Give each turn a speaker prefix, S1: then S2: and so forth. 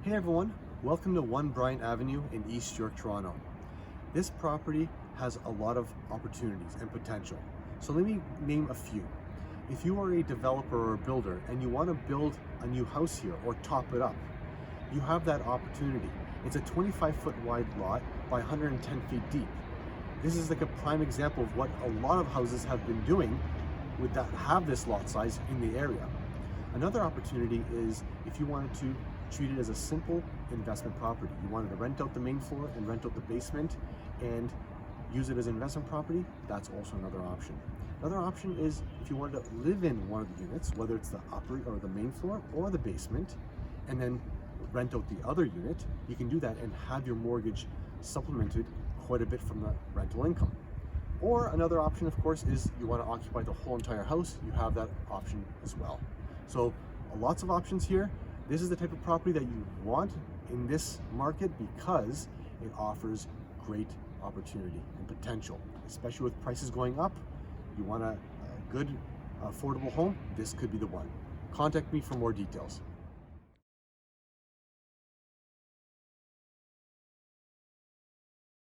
S1: Hey everyone, welcome to 1 Bryant Avenue in East York, Toronto. This property has a lot of opportunities and potential. So let me name a few. If you are a developer or a builder and you want to build a new house here or top it up, you have that opportunity. It's a 25-foot wide lot by 110 feet deep. This is like a prime example of what a lot of houses have been doing with that have this lot size in the area. Another opportunity is if you wanted to treat it as a simple investment property. You wanted to rent out the main floor and rent out the basement and use it as an investment property, that's also another option. Another option is if you wanted to live in one of the units, whether it's the upper or the main floor or the basement, and then rent out the other unit, you can do that and have your mortgage supplemented quite a bit from the rental income. Or another option, of course, is you want to occupy the whole entire house, you have that option as well. So lots of options here. This is the type of property that you want in this market because it offers great opportunity and potential, especially with prices going up. You want a good, affordable home, this could be the one. Contact me for more details.